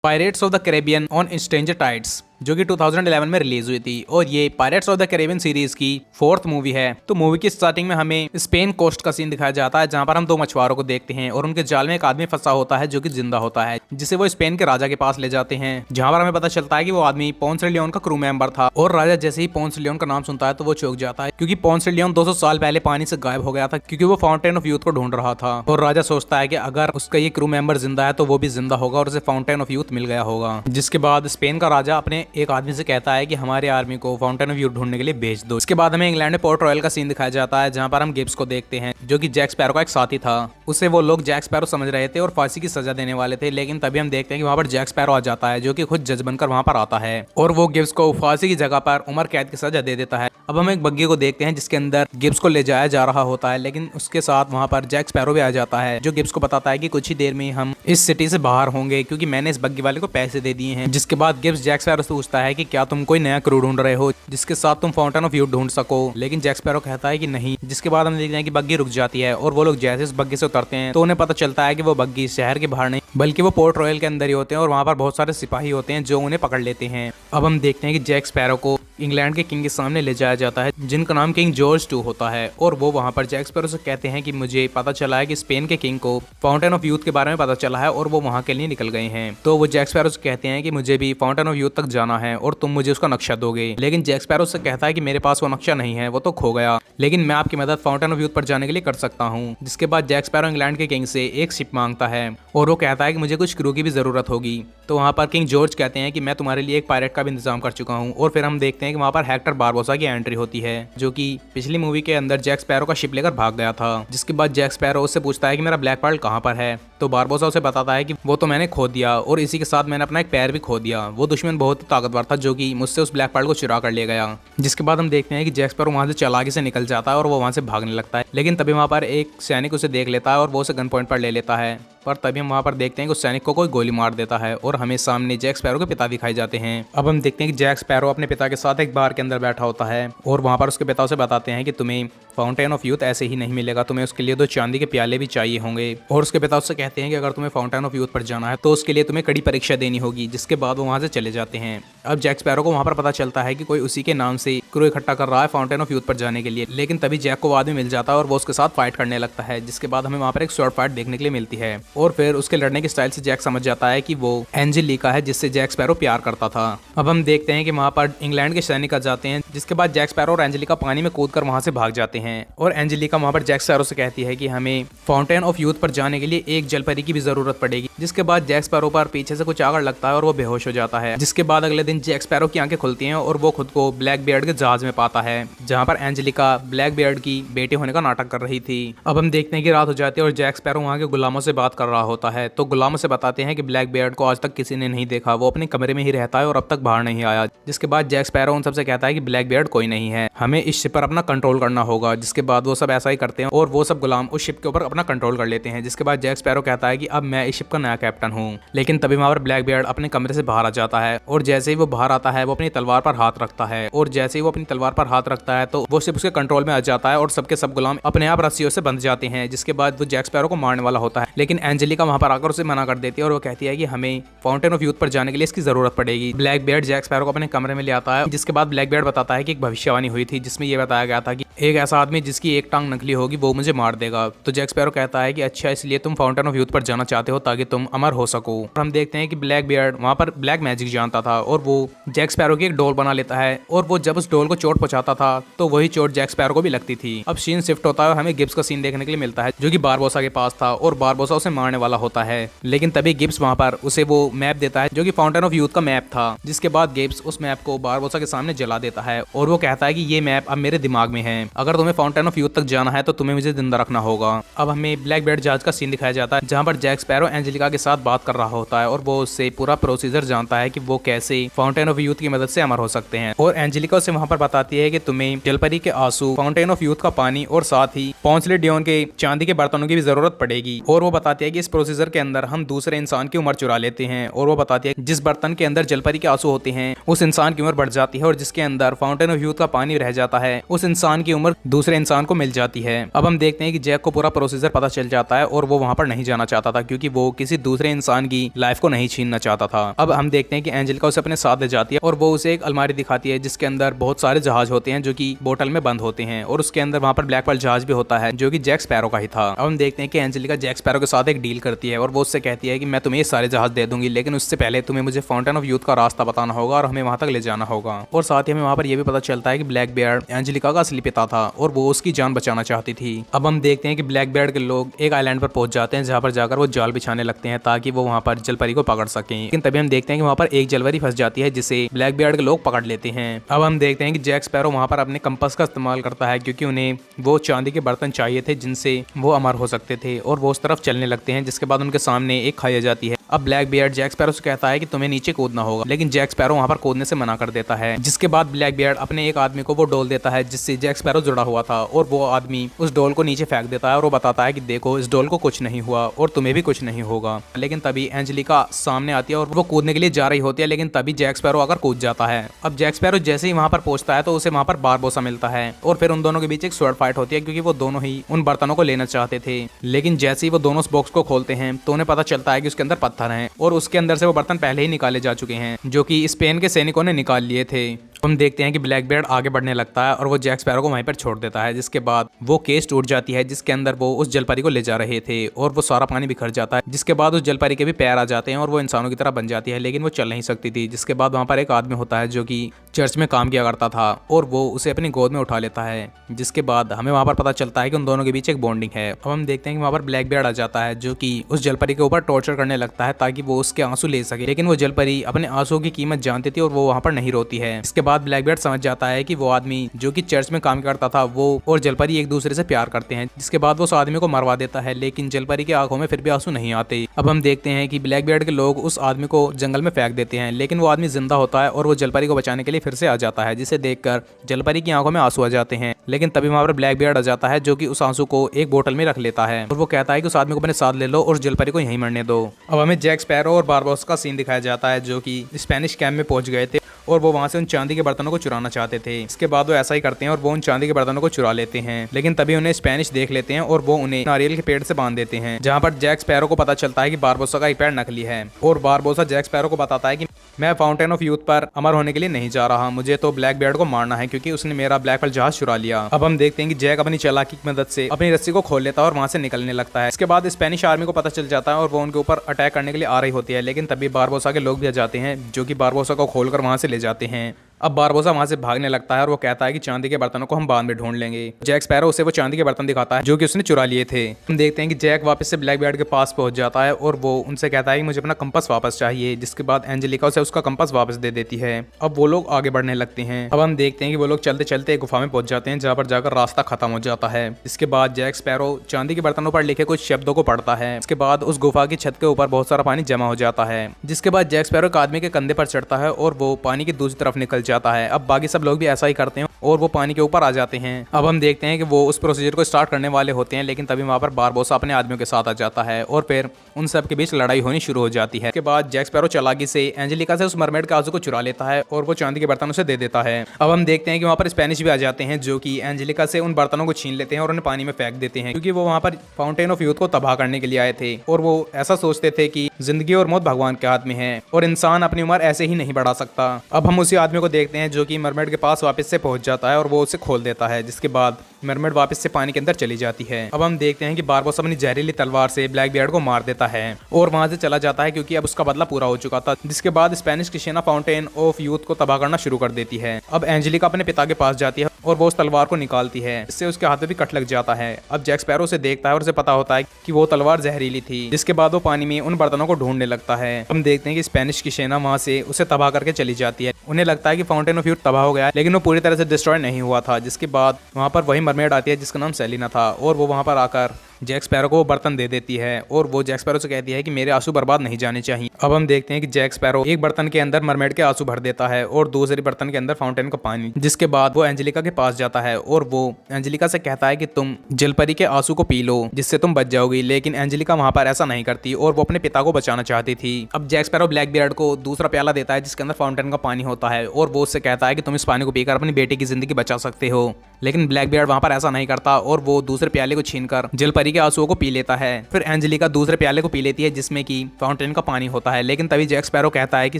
Pirates of the Caribbean on stranger tides, जो कि 2011 में रिलीज हुई थी। और ये pirates of the Caribbean series की 4th मूवी है। तो मूवी की स्टार्टिंग में हमें स्पेन कोस्ट का सीन दिखाया जाता है, जहां पर हम 2 मछुआरों को देखते हैं और उनके जाल में एक आदमी फंसा होता है जो कि जिंदा होता है, जिसे वो स्पेन के राजा के पास ले जाते हैं। जहां पर हमें पता चलता है कि वो आदमी पोंस डे लियोन का क्रू मेंबर था। और राजा जैसे ही पोंस डे लियोन का नाम सुनता है तो वो चौंक जाता है, क्योंकि पोंस डे लियोन 200 साल पहले पानी से गायब हो गया था, क्योंकि वो फाउंटेन ऑफ यूथ को ढूंढ रहा था। और राजा सोचता है कि अगर उसका ये क्रू मेंबर जिंदा है तो वो भी जिंदा होगा और उसे फाउंटेन ऑफ यूथ मिल गया होगा। जिसके बाद स्पेन का राजा अपने एक आदमी से कहता है कि हमारे आर्मी को फाउंटेन ऑफ यूथ ढूंढने के लिए भेज दो। इसके बाद हमें इंग्लैंड में पोर्ट रॉयल का सीन दिखाया जाता है, जहां पर हम गिब्स को देखते हैं, जो कि जैक स्पैरो का एक साथी था। उसे वो लोग जैक स्पैरो समझ रहे थे और फांसी की सजा देने वाले थे, लेकिन तभी हम देखते हैं कि वहां पर जैक स्पैरो आ जाता है, जो कि खुद जज बनकर वहां पर आता है और वो गिब्स को फांसी की जगह पर उम्र कैद की सजा दे देता है। अब हम एक बग्गी को देखते हैं जिसके अंदर गिब्स को ले जाया जा रहा होता है, लेकिन उसके साथ वहां पर जैक स्पैरो भी आ जाता है, जो गिब्स को बताता है कि कुछ ही देर में हम इस सिटी से बाहर होंगे, क्योंकि मैंने इस बग्गी वाले को पैसे दे दिए हैं। जिसके बाद गिब्स जैक स्पैरो से पूछता है कि क्या तुम कोई नया क्रू ढूंढ रहे हो जिसके साथ तुम फाउंटेन ऑफ यूथ ढूंढ सको, लेकिन जैक स्पैरो कहता है कि नहीं। जिसके बाद हम देखते हैं कि बग्गी रुक जाती है और वो लोग जैसे इस बग्गी से उतरते हैं तो उन्हें पता चलता है कि वो बग्गी शहर के बाहर नहीं बल्कि वो पोर्ट रॉयल के अंदर ही होते हैं और वहां पर बहुत सारे सिपाही होते हैं जो उन्हें पकड़ लेते हैं। अब हम देखते हैं कि जैक स्पैरो को इंग्लैंड के किंग के सामने ले जाया जाता है, जिनका नाम किंग जॉर्ज 2 होता है। और वो वहां पर जैक स्पैरो से कहते हैं कि मुझे पता चला है कि स्पेन के किंग को फाउंटेन ऑफ यूथ के बारे में पता चला है और वो वहां के लिए निकल गए हैं। तो वो जैक स्पैरो से कहते हैं कि मुझे भी फाउंटेन ऑफ यूथ तक जाना है और तुम मुझे उसका नक्शा दोगे। लेकिन जैक स्पैरो से कहता है कि मेरे पास वो नक्शा नहीं है, वो तो खो गया, लेकिन मैं आपकी मदद फाउंटेन ऑफ यूथ पर जाने के लिए कर सकता हूँ। जिसके बाद जैक स्पैरो इंग्लैंड के किंग से एक शिप मांगता है और वो कहता है कि मुझे कुछ क्रू की भी जरूरत होगी। तो वहां पर किंग जॉर्ज कहते हैं कि मैं तुम्हारे लिए एक पायरेट का भी इंतजाम कर चुका हूँ। और फिर हम देखते हैं कि वहां पर हेक्टर बारबोसा की एंट्री होती है, जो कि पिछली मूवी के अंदर जैक स्पैरो का शिप लेकर भाग गया था। जिसके बाद जैक स्पैरो उससे पूछता है कि मेरा ब्लैक पर्ल कहाँ पर है। तो बारबोसा उसे बताता है कि वो तो मैंने खो दिया और इसी के साथ मैंने अपना एक पैर भी खो दिया। वो दुश्मन बहुत ही ताकतवर था जो कि मुझसे उस ब्लैक पर्ल को चुरा कर ले गया। जिसके बाद हम देखते हैं कि जैक स्पैरो वहां से चालाकी से निकल जाता है और वो वहां से भागने लगता है, लेकिन तभी वहां पर एक सैनिक उसे देख लेता है और वो उसे गन पॉइंट पर ले लेता है। पर तभी हम वहां पर देखते हैं कि उस सैनिक को कोई गोली मार देता है और हमें सामने जैक स्पैरो के पिता दिखाई जाते हैं। अब हम देखते हैं कि जैक स्पैरो अपने पिता के साथ एक बार के अंदर बैठा होता है और वहां पर उसके पिता उसे बताते हैं कि तुम्हें फाउंटेन ऑफ यूथ ऐसे ही नहीं मिलेगा, तुम्हें उसके लिए 2 चांदी के प्याले भी चाहिए होंगे। और उसके पिता उससे कहते हैं कि अगर तुम्हें फाउंटेन ऑफ यूथ पर जाना है तो उसके लिए तुम्हें कड़ी परीक्षा देनी होगी। जिसके बाद वो वहां से चले जाते हैं। अब जैक स्पैरो को वहां पर पता चलता है कि कोई उसी के नाम से क्रू इकट्ठा कर रहा है फाउंटेन ऑफ यूथ पर जाने के लिए, लेकिन तभी जैक को आदमी मिल जाता है और वो उसके साथ फाइट करने लगता है। जिसके बाद हमें वहां पर एक शॉर्ट फाइट देखने के लिए मिलती है और फिर उसके लड़ने के स्टाइल से जैक समझ जाता है कि वो एंजेलिका है, जिससे जैक स्पैरो प्यार करता था। अब हम देखते हैं कि वहां पर इंग्लैंड के सैनिक आ जाते हैं। जिसके बाद जैक स्पैरो और एंजेलिका पानी में कूदकर वहां से भाग जाते हैं और एंजेलिका वहां पर जैक स्पैरो से कहती है कि हमें फाउंटेन ऑफ यूथ पर जाने के लिए एक जलपरी की भी जरूरत पड़ेगी। जिसके बाद जैक स्पैरो पर पीछे से कुछ आग लगता है और वो बेहोश हो जाता है। जिसके बाद अगले दिन जैक स्पैरो की आंखें खुलती हैं और वो खुद को ब्लैक बियर्ड के जहाज में पाता है, जहां पर एंजेलिका ब्लैक बियर्ड की बेटी होने का नाटक कर रही थी। अब हम देखते हैं कि रात हो जाती है और जैक स्पैरो वहां के गुलामों से बात कर रहा होता है। तो गुलामों से बताते हैं कि ब्लैक बियर्ड को आज तक किसी ने नहीं देखा, वो अपने कमरे में ही रहता है और अब तक बाहर नहीं आया। जिसके बाद जैक स्पैरो उन सबसे कहता है कि ब्लैक बियर्ड कोई नहीं है, हमें इस शिप पर अपना कंट्रोल करना होगा। जिसके बाद वो सब ऐसा ही करते हैं और वो सब गुलाम उस शिप के ऊपर अपना कंट्रोल कर लेते हैं। जिसके बाद जैक स्पैरो कहता है कि अब मैं इस शिप का नया कैप्टन हूँ। लेकिन तभी वहां पर ब्लैक बियर्ड अपने कमरे से बाहर आ जाता है और जैसे ही वो बाहर आता है वो अपनी तलवार पर हाथ रखता है और जैसे ही वो अपनी तलवार पर हाथ रखता है तो वो शिप उसके कंट्रोल में आ जाता है और सबके सब गुलाम अपने आप रस्सियों से बंध जाते हैं। जिसके बाद वो जैक स्पैरो को मारने वाला होता है, लेकिन एंजेलिका वहां पर आकर उसे मना कर देती है और वो कहती है कि हमें फाउंटेन ऑफ यूथ पर जाने के लिए इसकी जरूरत पड़ेगी। ब्लैक बियर्ड जैक स्पैरो को अपने कमरे में ले आता है। जिसके बाद ब्लैक बियर्ड बताता है कि एक भविष्यवाणी हुई थी जिसमें यह बताया गया था कि एक ऐसा आदमी जिसकी एक टांग नकली होगी वो मुझे मार देगा। तो जैक स्पैरो कहता है कि अच्छा, इसलिए तुम फाउंटेन ऑफ यूथ पर जाना चाहते हो ताकि तुम अमर हो सको। और हम देखते हैं कि ब्लैक बियर्ड वहां पर ब्लैक मैजिक जानता था और वो जैक स्पैरो की एक डोल बना लेता है और वो जब उस डोल को चोट पहुंचाता था तो वही चोट जैक स्पैरो को भी लगती थी। अब सीन शिफ्ट होता है और हमें गिब्स का सीन देखने के लिए मिलता है, जो कि बारबोसा के पास था और बारबोसा उसे मारने वाला होता है। लेकिन तभी गिब्स वहां पर उसे वो मैप देता है जो कि फाउंटेन ऑफ यूथ का मैप था। जिसके बाद गिब्स उस मैप को बारबोसा के सामने जला देता है और वो कहता है कि ये मैप अब मेरे दिमाग में है, अगर तुम्हें फाउंटेन ऑफ यूथ तक जाना है तो तुम्हें मुझे जिंदा रखना होगा। अब हमें ब्लैक बियर्ड जहाज का सीन दिखाया जाता है, जहां पर जैक स्पैरो एंजेलिका के साथ बात कर रहा होता है और वो उससे पूरा प्रोसीजर जानता है कि वो कैसे फाउंटेन ऑफ यूथ की मदद से अमर हो सकते हैं। और एंजेलिका उसे वहां पर बताती है कि तुम्हें जलपरी के आंसू, फाउंटेन ऑफ यूथ का पानी और साथ ही पोंस डे लियोन के चांदी के बर्तनों की भी जरूरत पड़ेगी। और वो बताती है कि इस प्रोसीजर के अंदर हम दूसरे इंसान की उम्र चुरा लेते हैं। और वो बताती है जिस बर्तन के अंदर जलपरी के आंसू होते हैं उस इंसान की उम्र बढ़ जाती है और जिसके अंदर फाउंटेन ऑफ यूथ का पानी रह जाता है उस इंसान की उम्र दूसरे इंसान को मिल जाती है। अब हम देखते हैं कि जैक को पूरा प्रोसीजर पता चल जाता है और वो वहाँ पर नहीं जाना चाहता था क्योंकि वो किसी दूसरे इंसान की लाइफ को नहीं छीनना चाहता था। अब हम देखते हैं कि एंजेलिका उसे अपने साथ ले जाती है और वो उसे एक अलमारी दिखाती है जिसके अंदर बहुत सारे जहाज होते हैं जो कि बोतल में बंद होते हैं और उसके अंदर वहाँ पर ब्लैक पर्ल जहाज भी होता है जो कि जैक स्पैरो का ही था। अब हम देखते हैं कि एंजेलिका जैक स्पैरो के साथ एक डील करती है और वो उससे कहती है कि मैं तुम्हें ये सारे जहाज दे दूंगी, लेकिन उससे पहले तुम्हें मुझे फाउंटेन ऑफ यूथ का रास्ता बताना होगा और हमें वहां तक ले जाना होगा। और साथ ही हमें वहां पर यह भी पता चलता है कि ब्लैक बियर्ड एंजेलिका का असली पिता था और वो उसकी जान बचाना चाहती थी। अब हम देखते हैं कि ब्लैक बियर्ड के लोग एक आइलैंड पर पहुंच जाते हैं जहां पर जाकर वो जाल बिछाने लगते हैं ताकि वो वहां पर जलपरी को पकड़ सकें। लेकिन तभी हम देखते हैं कि वहां पर एक जलपरी फंस जाती है जिसे ब्लैक बियर्ड के लोग पकड़ लेते हैं। अब हम देखते हैं कि जैक स्पैरो वहां पर अपने कंपास का इस्तेमाल करता है क्योंकि उन्हें वो चांदी के बर्तन चाहिए थे जिनसे वो अमर हो सकते थे और वो उस तरफ चलने लगते हैं जिसके बाद उनके सामने एक खाई आ जाती है। अब ब्लैक बियर्ड जैक स्पैरो से कहता है कि तुम्हें नीचे कूदना होगा, लेकिन जैक स्पैरो वहां पर कूदने से मना कर देता है। जिसके बाद ब्लैक बियर्ड अपने एक आदमी को वो डोल देता है जिससे जैक स्पैरो जुड़ा हुआ था और वो आदमी उस डोल को नीचे फेंक देता है और वो बताता है कि देखो इस डोल को कुछ नहीं हुआ और तुम्हें भी कुछ नहीं होगा। लेकिन तभी एंजेलिका सामने आती है और वो कूदने के लिए जा रही होती है, लेकिन तभी जैक स्पैरो आकर कूद जाता है। अब जैक स्पैरो जैसे ही वहां पर पहुंचता है तो उसे वहां पर बारबोसा मिलता है और फिर उन दोनों के बीच एक स्वॉर्ड फाइट होती है क्योंकि वो दोनों ही उन बर्तनों को लेना चाहते थे। लेकिन जैसे ही वो दोनों उस बॉक्स को खोलते हैं तो उन्हें पता चलता है कि उसके अंदर पत्थर हैं और उसके अंदर से वो बर्तन पहले ही निकाले जा चुके हैं जो कि स्पेन के सैनिकों ने निकाल लिए थे। हम देखते हैं कि ब्लैक बियर्ड आगे बढ़ने लगता है और वो जैक स्पैरो को वहीं पर छोड़ देता है, जिसके बाद वो केस टूट जाती है जिसके अंदर वो उस जलपरी को ले जा रहे थे और वो सारा पानी बिखर जाता है। जिसके बाद उस जलपरी के भी पैर आ जाते हैं और वो इंसानों की तरह बन जाती है, लेकिन वो चल नहीं सकती थी। जिसके बाद वहाँ पर एक आदमी होता है जो कि चर्च में काम किया करता था और वो उसे अपनी गोद में उठा लेता है। जिसके बाद हमें वहाँ पर पता चलता है कि उन दोनों के बीच एक बॉन्डिंग है। अब हम देखते हैं कि वहाँ पर ब्लैक बियर्ड आ जाता है जो कि उस जलपरी के ऊपर टॉर्चर करने लगता है ताकि वो उसके आंसू ले सके, लेकिन वो जलपरी अपने आंसू की कीमत जानती थी और वो वहाँ पर नहीं रोती है। इसके बाद ब्लैक बियर्ड समझ जाता है कि वो आदमी जो कि चर्च में काम करता था वो और जलपरी एक दूसरे से प्यार करते हैं। जिसके बाद वो उस आदमी को मरवा देता है, लेकिन जलपरी की आंखों में फिर भी आंसू नहीं आते। अब हम देखते हैं कि ब्लैक बियर्ड के लोग उस आदमी को जंगल में फेंक देते हैं, लेकिन वो आदमी जिंदा होता है और वो जलपरी को बचाने के लिए फिर से आ जाता है, जिसे देखकर जलपरी की आंखों में आंसू आ जाते हैं। लेकिन तभी वहां पर ब्लैक बियर्ड आ जाता है जो कि उस आंसू को एक बोतल में रख लेता है और वो कहता है कि उस आदमी को अपने साथ ले लो और जलपरी को यहीं मरने दो। अब हमें जैक स्पैरो और बारबोस का सीन दिखाया जाता है जो कि स्पेनिश कैंप में पहुंच गए थे और वो वहां से उन चांदी के बर्तनों को चुराना चाहते थे। इसके बाद वो ऐसा ही करते हैं और वो उन चांदी के बर्तनों को चुरा लेते हैं, लेकिन तभी उन्हें स्पेनिश देख लेते हैं और वो उन्हें नारियल के पेड़ से बांध देते हैं, जहां पर जैक स्पैरो को पता चलता है कि बारबोसा का ये पेड़ नकली है और बारबोसा जैक स्पैरो को बताता है कि मैं फाउंटेन ऑफ यूथ पर अमर होने के लिए नहीं जा रहा, मुझे तो ब्लैक बियर्ड को मारना है क्योंकि उसने मेरा ब्लैक पर्ल जहाज चुरा लिया। अब हम देखते हैं कि जैक अपनी चालाकी की मदद से अपनी रस्सी को खोल लेता है और वहां से निकलने लगता है। इसके बाद स्पेनिश आर्मी को पता चल जाता है और वो उनके ऊपर अटैक करने के लिए आ रही होती है, लेकिन तभी बारबोसा के लोग भी आ जाते हैं जो कि बारबोसा को खोलकर वहां से ले जाते हैं। अब बारबोसा वहां से भागने लगता है और वो कहता है कि चांदी के बर्तनों को हम बाद में ढूंढ लेंगे। जैक स्पैरो उसे वो चांदी के बर्तन दिखाता है जो कि उसने चुरा लिए थे। हम देखते हैं कि जैक वापस से ब्लैक बियर्ड के पास पहुंच जाता है और वो उनसे कहता है कि मुझे अपना कंपास वापस चाहिए, जिसके बाद एंजेलिका उसे उसका कंपास वापस दे देती है। अब वो लोग आगे बढ़ने लगते हैं। अब हम देखते हैं कि वो लोग चलते चलते एक गुफा में पहुंच जाते हैं जहाँ पर जाकर रास्ता खत्म हो जाता है। इसके बाद जैक स्पैरो चांदी के बर्तनों पर लिखे कुछ शब्दों को पढ़ता है। इसके बाद उस गुफा की छत के ऊपर बहुत सारा पानी जमा हो जाता है, जिसके बाद जैक स्पैरो एक आदमी के कंधे पर चढ़ता है और वो पानी की दूसरी तरफ निकल जाता है। अब बाकी सब लोग भी ऐसा ही करते हैं और वो पानी के ऊपर आ जाते हैं। अब हम देखते हैं कि वो उस प्रोसीजर को स्टार्ट करने वाले होते हैं, लेकिन तभी वहां पर बारबोसा अपने आदमियों के साथ आ जाता है और फिर उन सब के बीच लड़ाई होनी शुरू हो जाती है। इसके बाद जैक स्पैरो चालाकी से एंजेलिका से उस मरमेड के आंसू को चुरा लेता है और वो चांदी के बर्तनों से दे देता है। अब हम देखते हैं कि वहां पर स्पेनिश भी आ जाते हैं जो कि एंजेलिका से उन बर्तनों को छीन लेते हैं और उन्हें पानी में फेंक देते हैं, क्योंकि वो वहां पर फाउंटेन ऑफ यूथ को तबाह करने के लिए आए थे और वो ऐसा सोचते थे कि जिंदगी और मौत भगवान के हाथ में है और इंसान अपनी उम्र ऐसे ही नहीं बढ़ा सकता। अब हम उसी आदमी को देखते हैं जो कि मरमेड के पास वापस से पहुंच जाता है और वो उसे खोल देता है, जिसके बाद मरमेड वापस से पानी के अंदर चली जाती है। अब हम देखते हैं कि बारबोसा अपनी जहरीली तलवार से ब्लैक बियर्ड को मार देता है और वहां से चला जाता है क्योंकि अब उसका बदला पूरा हो चुका था। जिसके बाद स्पेनिश की सेना फाउंटेन ऑफ यूथ को तबाह करना शुरू कर देती है। अब एंजेलिका अपने पिता के पास जाती है और वो उस तलवार को निकालती है, इससे उसके हाथ में भी कट लग जाता है। अब जैक स्पैरो उसे देखता है और उसे पता होता है कि वो तलवार जहरीली थी। जिसके बाद वो पानी में उन बर्तनों को ढूंढने लगता है। हम देखते हैं कि स्पेनिश की सेना वहां से उसे तबाह करके चली जाती है। उन्हें लगता है कि फाउंटेन ऑफ यूथ तबाह हो गया है, लेकिन वो पूरी तरह से डिस्ट्रॉय नहीं हुआ था। जिसके बाद वहां पर वही मरमेड आती है जिसका नाम सेलिना था और वो वहां पर आकर जैक स्पैरो को बर्तन दे देती है और वो जैक स्पैरो से कहती है कि मेरे आंसू बर्बाद नहीं जाने चाहिए। अब हम देखते हैं कि जैक स्पैरो एक बर्तन के अंदर मरमेड के आंसू भर देता है और दूसरे बर्तन के अंदर फाउंटेन का पानी। जिसके बाद वो एंजेलिका के पास जाता है और वो एंजेलिका से कहता है कि तुम जलपरी के आंसू को पी लो जिससे तुम बच जाओगी, लेकिन एंजेलिका वहां पर ऐसा नहीं करती और वो अपने पिता को बचाना चाहती थी। अब जैक स्पैरो ब्लैक बियर्ड को दूसरा प्याला देता है जिसके अंदर फाउंटेन का पानी होता है और वो उससे कहता है कि तुम इस पानी को पीकर अपनी बेटी की जिंदगी बचा सकते हो, लेकिन ब्लैक बियर्ड वहाँ पर ऐसा नहीं करता और वो दूसरे प्याले को छीनकर जल परी के आंसुओं को पी लेता है। फिर एंजेलिका दूसरे प्याले को पी लेती है जिसमें कि फाउंटेन का पानी होता है, लेकिन तभी जैक स्पैरो कहता है कि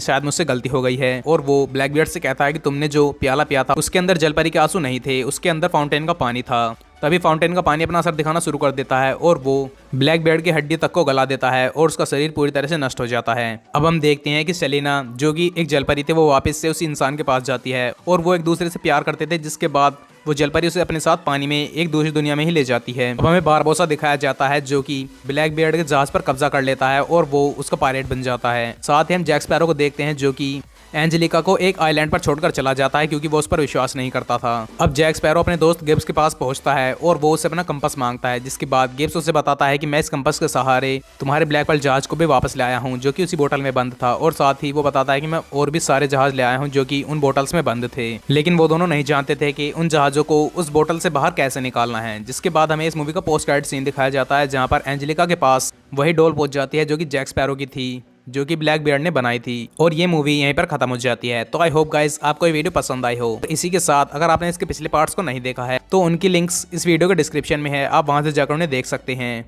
शायद मुझसे गलती हो गई है और वो ब्लैक बियर्ड से कहता है कि तुमने जो प्याला पिया था उसके अंदर जल परी के आंसू नहीं थे, उसके अंदर फाउंटेन का पानी था। तभी फाउंटेन का पानी अपना असर दिखाना शुरू कर देता है और वो ब्लैक बियर्ड की हड्डी तक को गला देता है और उसका शरीर पूरी तरह से नष्ट हो जाता है। अब हम देखते हैं कि सेलिना जो कि एक जलपरी थे वो वापस से उस इंसान के पास जाती है और वो एक दूसरे से प्यार करते थे, जिसके बाद वो जलपरी उसे अपने साथ पानी में एक दूसरी दुनिया में ही ले जाती है। अब हमें बारबोसा दिखाया जाता है जो कि ब्लैक बियर्ड के जहाज पर कब्जा कर लेता है और वो उसका पायलट बन जाता है। साथ ही हम जैक स्पैरो को देखते हैं जो कि एंजेलिका को एक आइलैंड पर छोड़कर चला जाता है क्योंकि वो उस पर विश्वास नहीं करता था। अब जैक स्पैरो अपने दोस्त गिब्स के पास पहुंचता है और वो उससे अपना कंपास मांगता है, जिसके बाद गिब्स उसे बताता है कि मैं इस कंपास के सहारे तुम्हारे ब्लैक पर्ल जहाज को भी वापस ले आया हूं जो कि उसी बोतल में बंद था, और साथ ही वो बताता है कि मैं और भी सारे जहाज ले आया हूं जो कि उन बोतल्स में बंद थे। लेकिन वो दोनों नहीं जानते थे कि उन जहाजों को उस बोतल से बाहर कैसे निकालना है। जिसके बाद हमें इस मूवी का पोस्ट क्रेडिट सीन दिखाया जाता है जहां पर एंजेलिका के पास वही डॉल पहुंच जाती है जो कि जैक स्पैरो की थी, जो कि ब्लैक बियर्ड ने बनाई थी, और ये मूवी यहीं पर खत्म हो जाती है। तो आई होप गाइस आपको ये वीडियो पसंद आई हो। तो इसी के साथ अगर आपने इसके पिछले पार्ट्स को नहीं देखा है तो उनकी लिंक्स इस वीडियो के डिस्क्रिप्शन में है, आप वहां से जाकर उन्हें देख सकते हैं।